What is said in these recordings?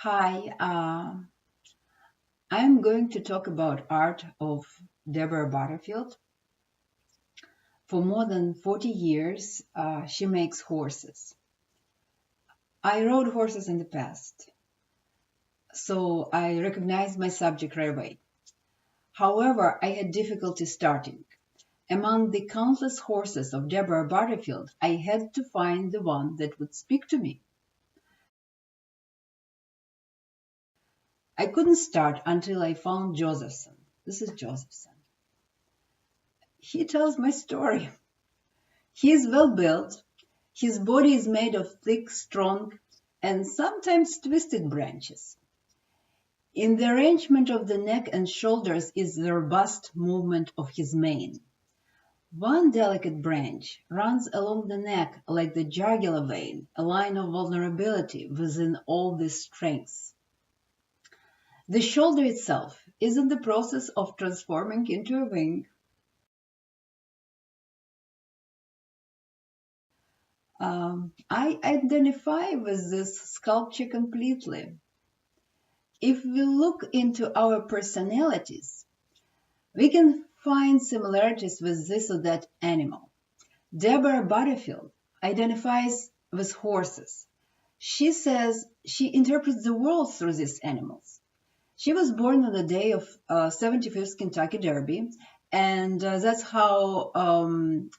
Hi, I'm going to talk about art of Deborah Butterfield. For more than 40 years, she makes horses. I rode horses in the past, so I recognized my subject right away. However, I had difficulty starting. Among the countless horses of Deborah Butterfield, I had to find the one that would speak to me. I couldn't start until I found Josephson. This is Josephson. He tells my story. He is well built. His body is made of thick, strong, and sometimes twisted branches. In the arrangement of the neck and shoulders is the robust movement of his mane. One delicate branch runs along the neck like the jugular vein, a line of vulnerability within all this strength. The shoulder itself is in the process of transforming into a wing. I identify with this sculpture completely. If we look into our personalities, we can find similarities with this or that animal. Deborah Butterfield identifies with horses. She says she interprets the world through these animals. She was born on the day of 75th Kentucky Derby, and that's how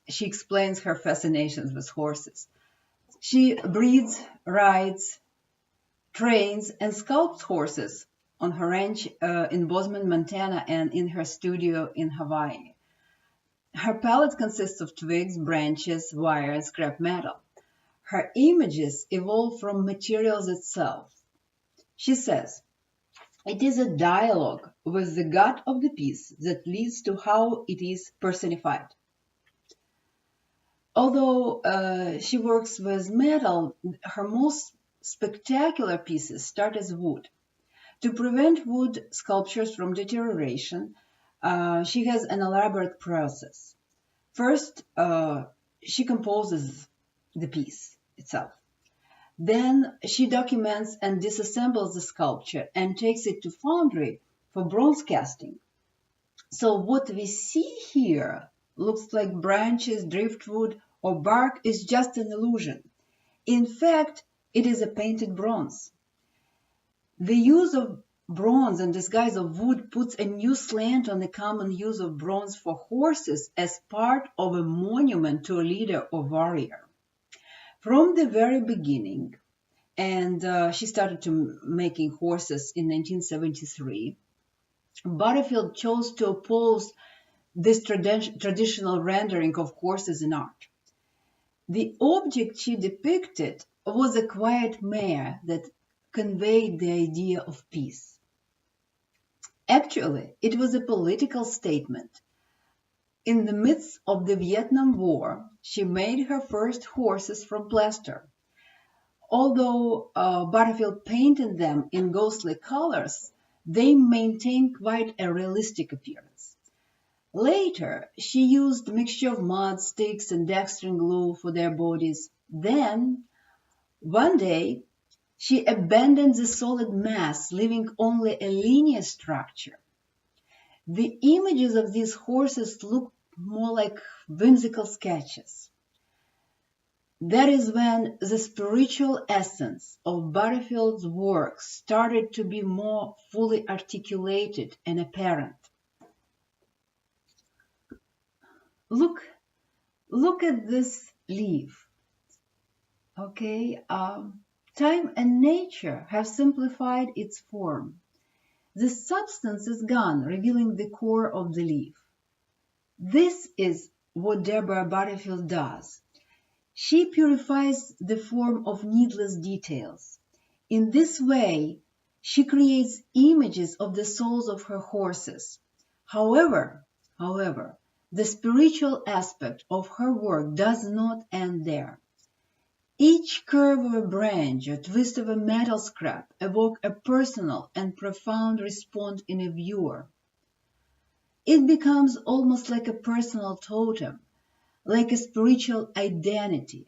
she explains her fascinations with horses. She breeds, rides, trains, and sculpts horses on her ranch in Bozeman, Montana, and in her studio in Hawaii. Her palette consists of twigs, branches, wire, and scrap metal. Her images evolve from materials itself. She says, it is a dialogue with the gut of the piece that leads to how it is personified. Although she works with metal, her most spectacular pieces start as wood. To prevent wood sculptures from deterioration, she has an elaborate process. First, she composes the piece itself. Then she documents and disassembles the sculpture and takes it to foundry for bronze casting. So what we see here looks like branches, driftwood, or bark is just an illusion. In fact, it is a painted bronze. The use of bronze in disguise of wood puts a new slant on the common use of bronze for horses as part of a monument to a leader or warrior. From the very beginning, and she started to making horses in 1973, Butterfield chose to oppose this traditional rendering of horses in art. The object she depicted was a quiet mare that conveyed the idea of peace. Actually, it was a political statement. In the midst of the Vietnam War, she made her first horses from plaster. Although Butterfield painted them in ghostly colors, they maintained quite a realistic appearance. Later, she used a mixture of mud, sticks, and dextrin glue for their bodies. Then, one day, she abandoned the solid mass, leaving only a linear structure. The images of these horses look more like whimsical sketches. That is when the spiritual essence of Butterfield's work started to be more fully articulated and apparent. Look at this leaf. Okay, time and nature have simplified its form. The substance is gone, revealing the core of the leaf. This is what Deborah Butterfield does. She purifies the form of needless details. In this way, she creates images of the souls of her horses. However, the spiritual aspect of her work does not end there. Each curve of a branch or twist of a metal scrap evoke a personal and profound response in a viewer. It becomes almost like a personal totem, like a spiritual identity.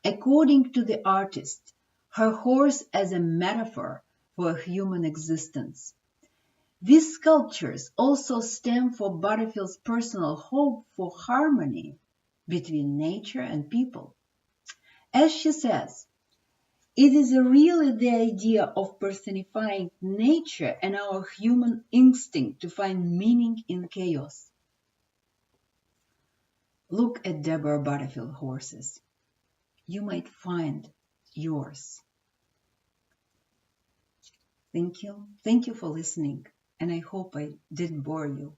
According to the artist, her horse as a metaphor for human existence. These sculptures also stem from Butterfield's personal hope for harmony between nature and people. As she says, it is really the idea of personifying nature and our human instinct to find meaning in chaos. Look at Deborah Butterfield horses. You might find yours. Thank you. Thank you for listening, and I hope I didn't bore you.